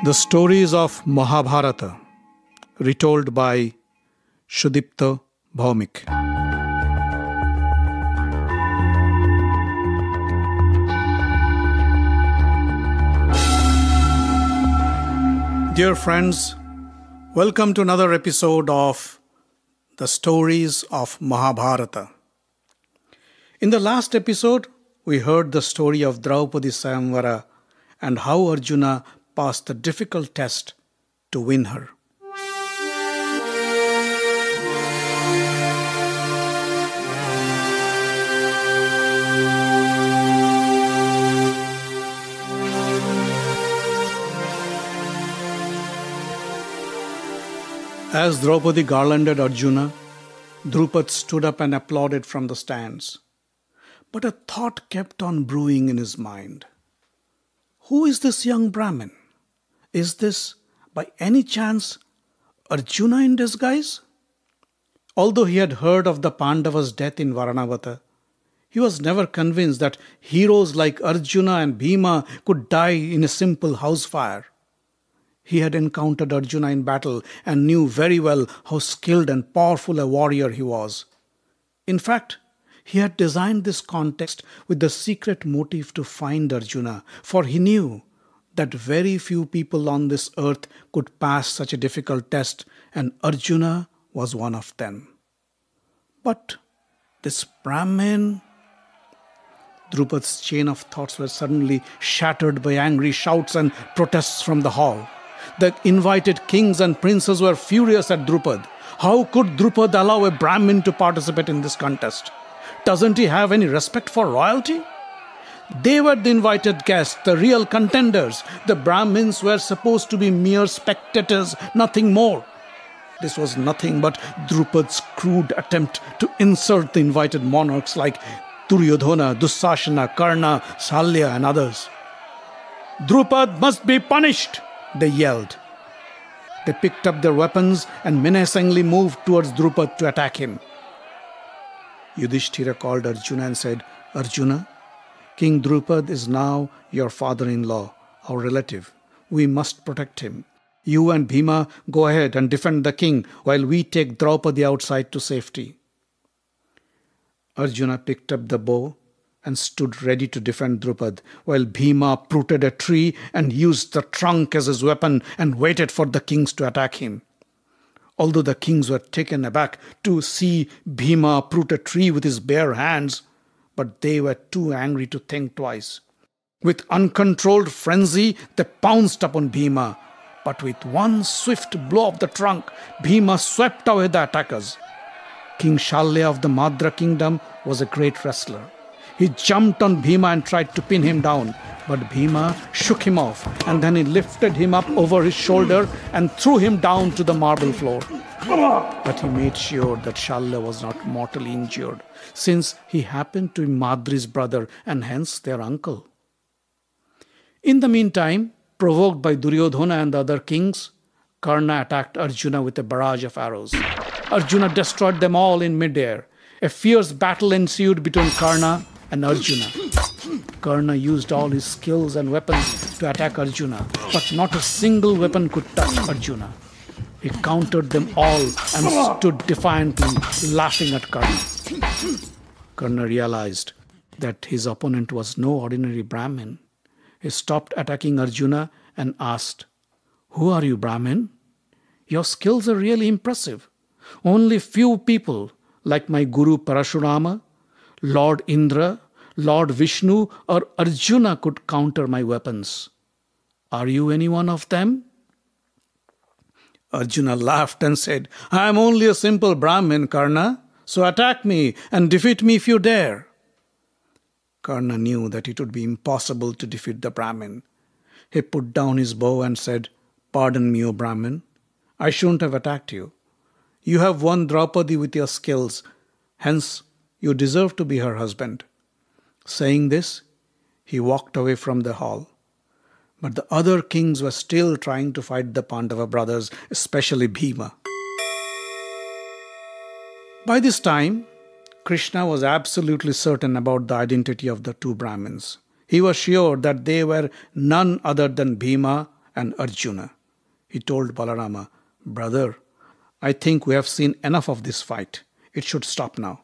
The stories of Mahabharata, retold by Sudipta, Bhawmik. Dear friends, welcome to another episode of The Stories of Mahabharata. In the last episode, we heard the story of Draupadis Sayamvara and how Arjuna passed the difficult test to win her. As Draupadi garlanded Arjuna, Drupad stood up and applauded from the stands. But a thought kept on brewing in his mind. Who is this young Brahmin? Is this, by any chance, Arjuna in disguise? Although he had heard of the Pandavas' death in Varanavata, he was never convinced that heroes like Arjuna and Bhima could die in a simple house fire. He had encountered Arjuna in battle and knew very well how skilled and powerful a warrior he was. In fact, he had designed this contest with the secret motive to find Arjuna, for he knew that very few people on this earth could pass such a difficult test, and Arjuna was one of them. But this Brahmin... Drupad's chain of thoughts were suddenly shattered by angry shouts and protests from the hall. The invited kings and princes were furious at Drupad. How could Drupad allow a Brahmin to participate in this contest? Doesn't he have any respect for royalty? They were the invited guests, the real contenders. The Brahmins were supposed to be mere spectators, nothing more. This was nothing but Drupad's crude attempt to insult the invited monarchs like Duryodhana, Dussasana, Karna, Shalya and others. "Drupad must be punished," they yelled. They picked up their weapons and menacingly moved towards Drupad to attack him. Yudhishthira called Arjuna and said, "Arjuna, King Drupad is now your father-in-law, our relative. We must protect him. You and Bhima go ahead and defend the king while we take Draupadi outside to safety." Arjuna picked up the bow and stood ready to defend Drupad, while Bhima uprooted a tree and used the trunk as his weapon and waited for the kings to attack him. Although the kings were taken aback to see Bhima uproot a tree with his bare hands, but they were too angry to think twice. With uncontrolled frenzy, they pounced upon Bhima. But with one swift blow of the trunk, Bhima swept away the attackers. King Shalya of the Madra kingdom was a great wrestler. He jumped on Bhima and tried to pin him down, but Bhima shook him off, and then he lifted him up over his shoulder and threw him down to the marble floor. But he made sure that Shalya was not mortally injured, since he happened to be Madri's brother and hence their uncle. In the meantime, provoked by Duryodhana and the other kings, Karna attacked Arjuna with a barrage of arrows. Arjuna destroyed them all in mid-air. A fierce battle ensued between Karna and Arjuna. Karna used all his skills and weapons to attack Arjuna, but not a single weapon could touch Arjuna. He countered them all and stood defiantly, laughing at Karna. Karna realized that his opponent was no ordinary Brahmin. He stopped attacking Arjuna and asked, "Who are you, Brahmin? Your skills are really impressive. Only few people, like my Guru Parashurama, Lord Indra, Lord Vishnu or Arjuna could counter my weapons. Are you any one of them?" Arjuna laughed and said, "I am only a simple Brahmin, Karna, so attack me and defeat me if you dare." Karna knew that it would be impossible to defeat the Brahmin. He put down his bow and said, "Pardon me, O Brahmin. I shouldn't have attacked you. You have won Draupadi with your skills, hence you deserve to be her husband." Saying this, he walked away from the hall. But the other kings were still trying to fight the Pandava brothers, especially Bhima. By this time, Krishna was absolutely certain about the identity of the two Brahmins. He was sure that they were none other than Bhima and Arjuna. He told Balarama, "Brother, I think we have seen enough of this fight. It should stop now."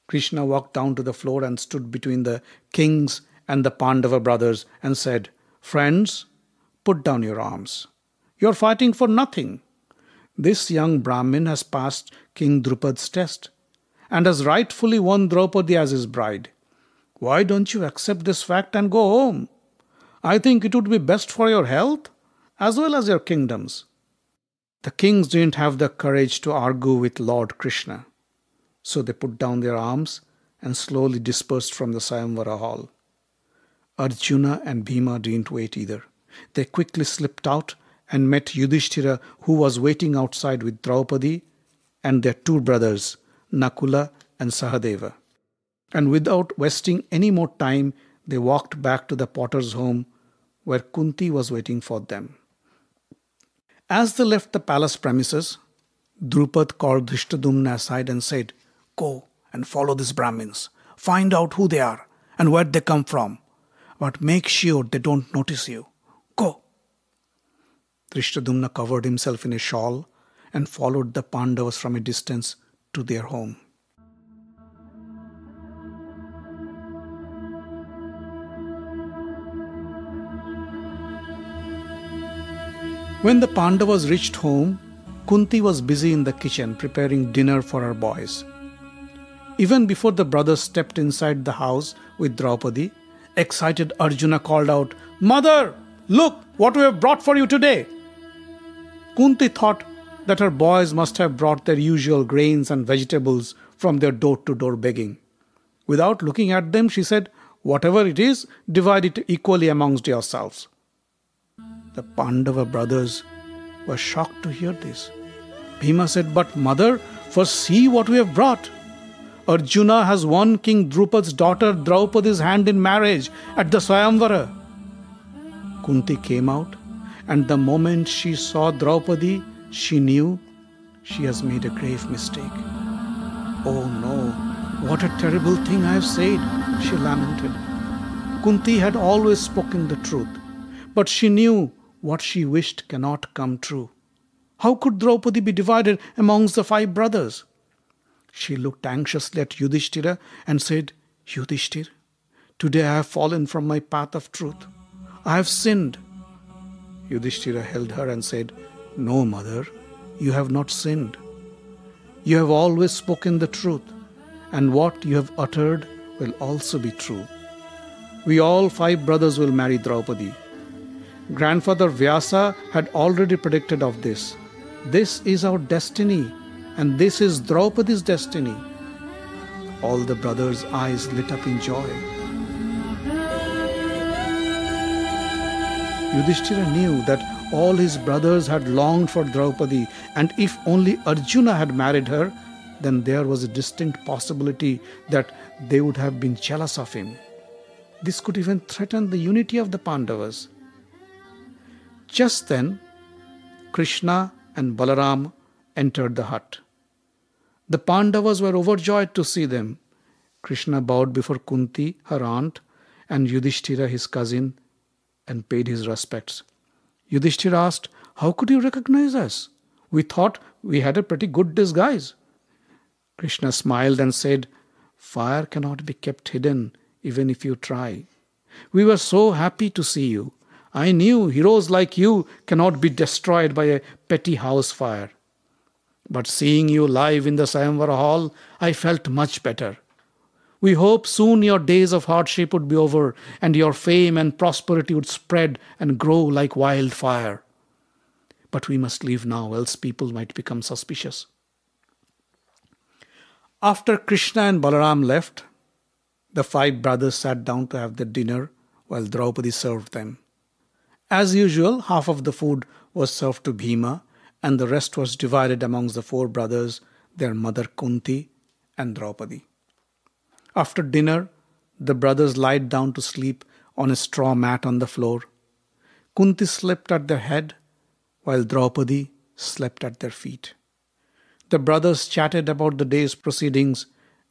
Krishna walked down to the floor and stood between the kings and the Pandava brothers and said, "Friends, put down your arms. You are fighting for nothing. This young Brahmin has passed King Drupad's test and has rightfully won Draupadi as his bride. Why don't you accept this fact and go home? I think it would be best for your health as well as your kingdoms." The kings didn't have the courage to argue with Lord Krishna, so they put down their arms and slowly dispersed from the Sayamvara hall. Arjuna and Bhima didn't wait either. They quickly slipped out and met Yudhishthira, who was waiting outside with Draupadi and their two brothers, Nakula and Sahadeva. And without wasting any more time, they walked back to the potter's home where Kunti was waiting for them. As they left the palace premises, Drupad called Drishtadumna aside and said, "Go and follow these Brahmins. Find out who they are and where they come from. But make sure they don't notice you. Go." Drishtadumna covered himself in a shawl and followed the Pandavas from a distance to their home. When the Pandavas reached home, Kunti was busy in the kitchen preparing dinner for her boys. Even before the brothers stepped inside the house with Draupadi, excited Arjuna called out, "Mother, look what we have brought for you today." Kunti thought that her boys must have brought their usual grains and vegetables from their door-to-door begging. Without looking at them, she said, "Whatever it is, divide it equally amongst yourselves." The Pandava brothers were shocked to hear this. Bhima said, "But mother, first see what we have brought. Arjuna has won King Drupad's daughter Draupadi's hand in marriage at the Swayamvara." Kunti came out, and the moment she saw Draupadi, she knew she has made a grave mistake. "Oh no, what a terrible thing I have said," she lamented. Kunti had always spoken the truth, but she knew what she wished cannot come true. How could Draupadi be divided amongst the 5 brothers? She looked anxiously at Yudhishthira and said, "Yudhishthira, today I have fallen from my path of truth. I have sinned." Yudhishthira held her and said, "No, mother, you have not sinned. You have always spoken the truth, and what you have uttered will also be true. We all 5 brothers will marry Draupadi. Grandfather Vyasa had already predicted of this. This is our destiny, and this is Draupadi's destiny." All the brothers' eyes lit up in joy. Yudhishthira knew that all his brothers had longed for Draupadi, and if only Arjuna had married her, then there was a distinct possibility that they would have been jealous of him. This could even threaten the unity of the Pandavas. Just then, Krishna and Balaram entered the hut. The Pandavas were overjoyed to see them. Krishna bowed before Kunti, her aunt, and Yudhishthira, his cousin, and paid his respects. Yudhishthira asked, "How could you recognize us? We thought we had a pretty good disguise." Krishna smiled and said, "Fire cannot be kept hidden even if you try. We were so happy to see you. I knew heroes like you cannot be destroyed by a petty house fire. But seeing you live in the Sayamvara hall, I felt much better. We hope soon your days of hardship would be over and your fame and prosperity would spread and grow like wildfire. But we must leave now, else people might become suspicious." After Krishna and Balaram left, the 5 brothers sat down to have their dinner while Draupadi served them. As usual, half of the food was served to Bhima, and the rest was divided amongst the 4 brothers, their mother Kunti, and Draupadi. After dinner, the brothers lied down to sleep on a straw mat on the floor. Kunti slept at their head, while Draupadi slept at their feet. The brothers chatted about the day's proceedings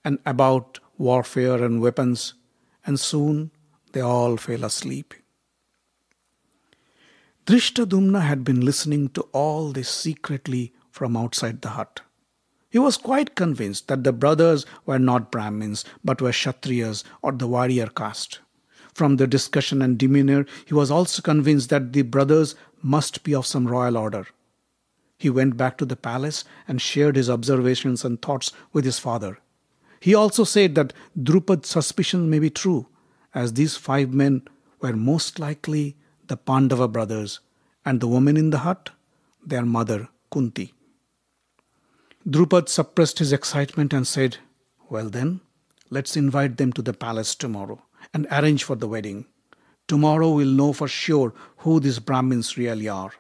and about warfare and weapons, and soon they all fell asleep. Drishtadumna had been listening to all this secretly from outside the hut. He was quite convinced that the brothers were not Brahmins, but were Kshatriyas or the warrior caste. From their discussion and demeanor, he was also convinced that the brothers must be of some royal order. He went back to the palace and shared his observations and thoughts with his father. He also said that Drupad's suspicion may be true, as these 5 men were most likely the Pandava brothers, and the woman in the hut, their mother, Kunti. Drupad suppressed his excitement and said, "Well then, let's invite them to the palace tomorrow and arrange for the wedding. Tomorrow we'll know for sure who these Brahmins really are."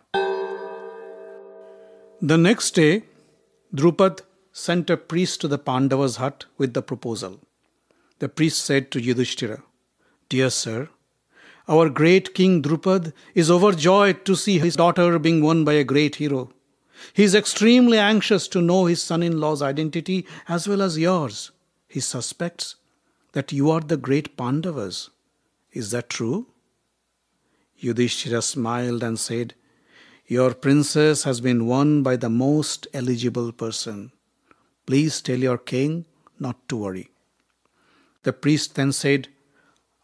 The next day, Drupad sent a priest to the Pandavas' hut with the proposal. The priest said to Yudhishthira, "Dear sir, our great king Drupad is overjoyed to see his daughter being won by a great hero. He is extremely anxious to know his son-in-law's identity as well as yours. He suspects that you are the great Pandavas. Is that true?" Yudhishthira smiled and said, "Your princess has been won by the most eligible person. Please tell your king not to worry." The priest then said,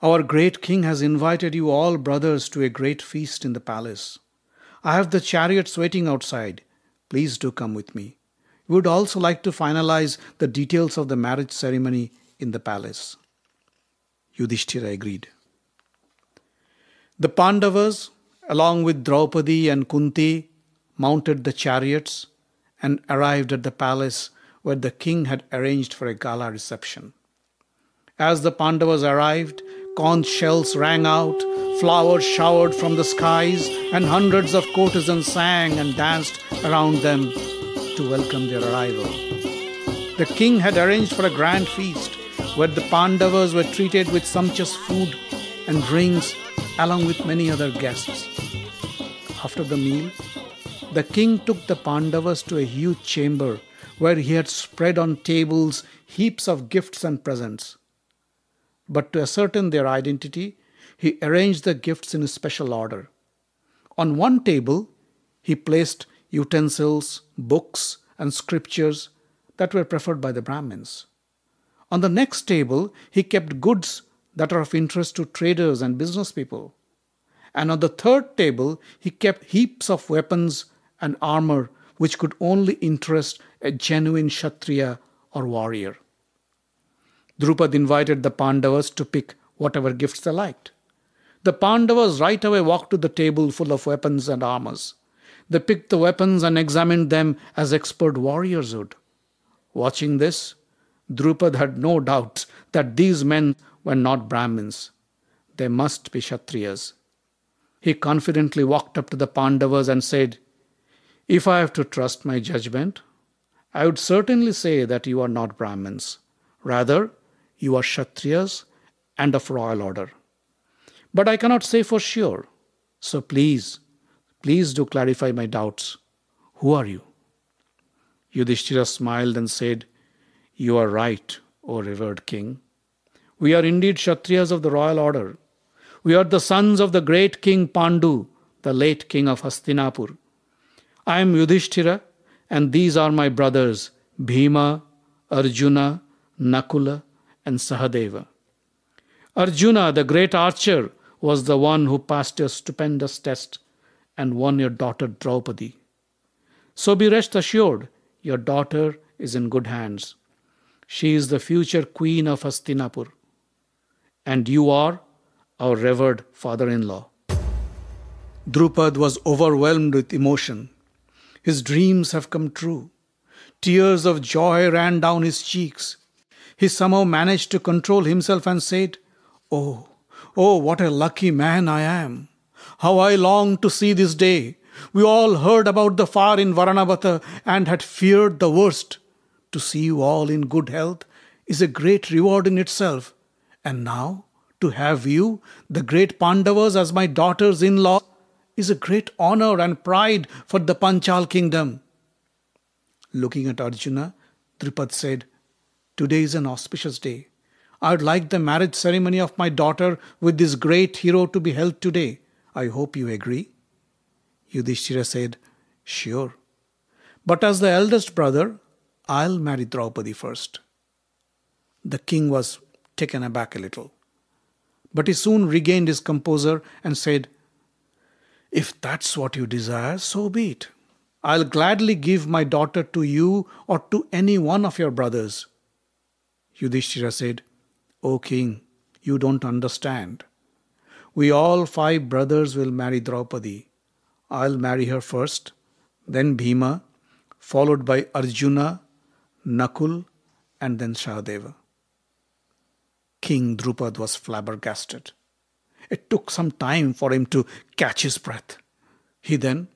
"Our great king has invited you all brothers to a great feast in the palace. I have the chariots waiting outside. Please do come with me. We would also like to finalize the details of the marriage ceremony in the palace." Yudhishthira agreed. The Pandavas, along with Draupadi and Kunti, mounted the chariots and arrived at the palace where the king had arranged for a gala reception. As the Pandavas arrived, conch shells rang out, flowers showered from the skies, and hundreds of courtesans sang and danced around them to welcome their arrival. The king had arranged for a grand feast where the Pandavas were treated with sumptuous food and drinks along with many other guests. After the meal, the king took the Pandavas to a huge chamber where he had spread on tables heaps of gifts and presents. But to ascertain their identity, he arranged the gifts in a special order. On one table, he placed utensils, books, and scriptures that were preferred by the Brahmins. On the next table, he kept goods that are of interest to traders and business people. And on the third table, he kept heaps of weapons and armor which could only interest a genuine Kshatriya or warrior. Drupad invited the Pandavas to pick whatever gifts they liked. The Pandavas right away walked to the table full of weapons and armors. They picked the weapons and examined them as expert warriors would. Watching this, Drupad had no doubt that these men were not Brahmins. They must be Kshatriyas. He confidently walked up to the Pandavas and said, "If I have to trust my judgment, I would certainly say that you are not Brahmins. Rather, you are Kshatriyas and of royal order. But I cannot say for sure. So please do clarify my doubts. Who are you?" Yudhishthira smiled and said, "You are right, O revered king. We are indeed Kshatriyas of the royal order. We are the sons of the great king Pandu, the late king of Hastinapur. I am Yudhishthira, and these are my brothers, Bhima, Arjuna, Nakula, and Sahadeva. Arjuna, the great archer, was the one who passed your stupendous test and won your daughter Draupadi. So be rest assured, your daughter is in good hands. She is the future queen of Hastinapur. And you are our revered father-in-law." Drupad was overwhelmed with emotion. His dreams have come true. Tears of joy ran down his cheeks. He somehow managed to control himself and said, Oh, what a lucky man I am. How I long to see this day. We all heard about the fire in Varanavata and had feared the worst. To see you all in good health is a great reward in itself. And now, to have you, the great Pandavas, as my daughters-in-law, is a great honor and pride for the Panchal kingdom." Looking at Arjuna, Drupad said, "Today is an auspicious day. I would like the marriage ceremony of my daughter with this great hero to be held today. I hope you agree." Yudhishthira said, "Sure. But as the eldest brother, I'll marry Draupadi first." The king was taken aback a little. But he soon regained his composure and said, "If that's what you desire, so be it. I'll gladly give my daughter to you or to any one of your brothers." Yudhishthira said, "O king, you don't understand. We all 5 brothers will marry Draupadi. I'll marry her first, then Bhima, followed by Arjuna, Nakul, and then Sahadeva." King Drupad was flabbergasted. It took some time for him to catch his breath. He then,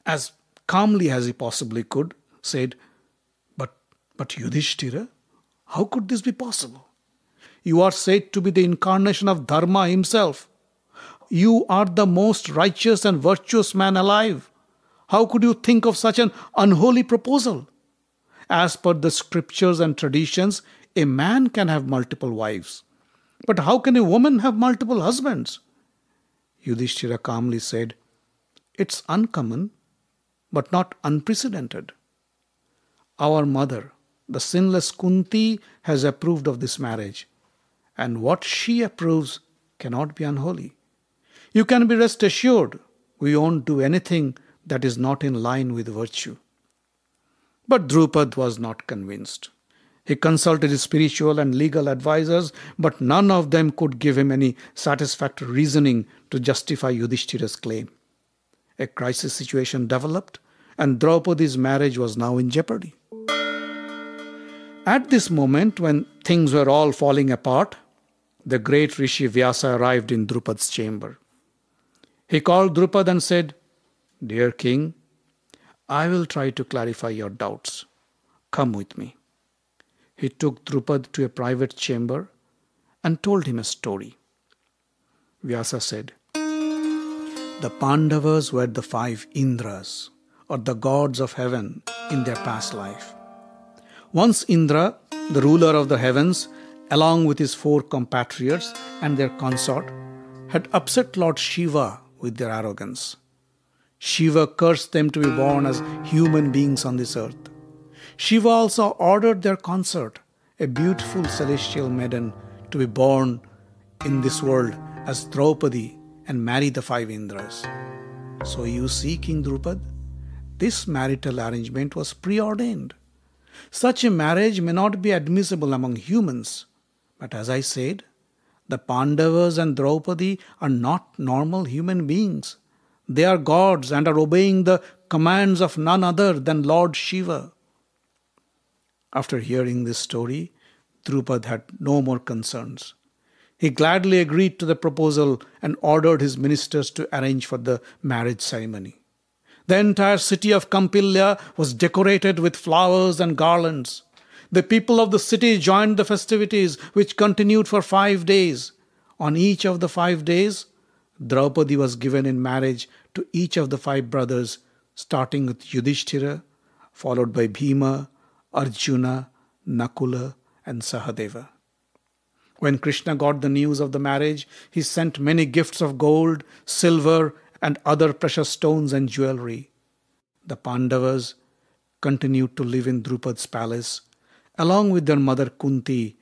as calmly as he possibly could, said, But Yudhishthira, how could this be possible? You are said to be the incarnation of Dharma himself. You are the most righteous and virtuous man alive. How could you think of such an unholy proposal? As per the scriptures and traditions, a man can have multiple wives. But how can a woman have multiple husbands? Yudhishthira calmly said, "It's uncommon, but not unprecedented. Our mother, the sinless Kunti, has approved of this marriage, and what she approves cannot be unholy. You can be rest assured we won't do anything that is not in line with virtue." But Drupad was not convinced. He consulted his spiritual and legal advisors, but none of them could give him any satisfactory reasoning to justify Yudhishthira's claim. A crisis situation developed, and Draupadi's marriage was now in jeopardy. At this moment, when things were all falling apart, the great Rishi Vyasa arrived in Drupad's chamber. He called Drupad and said, "Dear king, I will try to clarify your doubts. Come with me." He took Drupad to a private chamber and told him a story. Vyasa said, "The Pandavas were the 5 Indras, or the gods of heaven, in their past life. Once Indra, the ruler of the heavens, along with his 4 compatriots and their consort, had upset Lord Shiva with their arrogance. Shiva cursed them to be born as human beings on this earth. Shiva also ordered their consort, a beautiful celestial maiden, to be born in this world as Draupadi and marry the 5 Indras. So you see, King Drupad, this marital arrangement was preordained. Such a marriage may not be admissible among humans, but as I said, the Pandavas and Draupadi are not normal human beings. They are gods and are obeying the commands of none other than Lord Shiva." After hearing this story, Drupad had no more concerns. He gladly agreed to the proposal and ordered his ministers to arrange for the marriage ceremony. The entire city of Kampilya was decorated with flowers and garlands. The people of the city joined the festivities, which continued for 5 days. On each of the 5 days, Draupadi was given in marriage to each of the 5 brothers, starting with Yudhishthira, followed by Bhima, Arjuna, Nakula, and Sahadeva. When Krishna got the news of the marriage, he sent many gifts of gold, silver, and other precious stones and jewelry. The Pandavas continued to live in Drupad's palace, along with their mother Kunti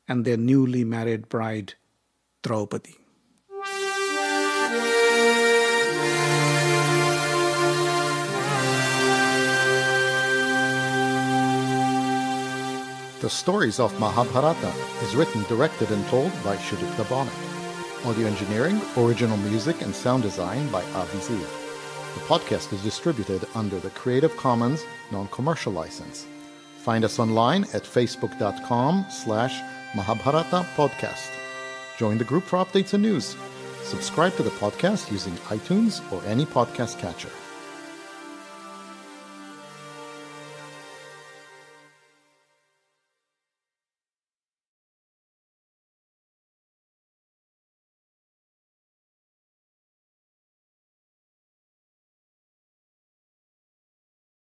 and their newly married bride, Draupadi. The Stories of Mahabharata is written, directed, and told by Sudipta Bhawmik. Audio engineering, original music, and sound design by Aviziv. The podcast is distributed under the Creative Commons non-commercial license. Find us online at facebook.com/Mahabharata podcast. Join the group for updates and news. Subscribe to the podcast using iTunes or any podcast catcher.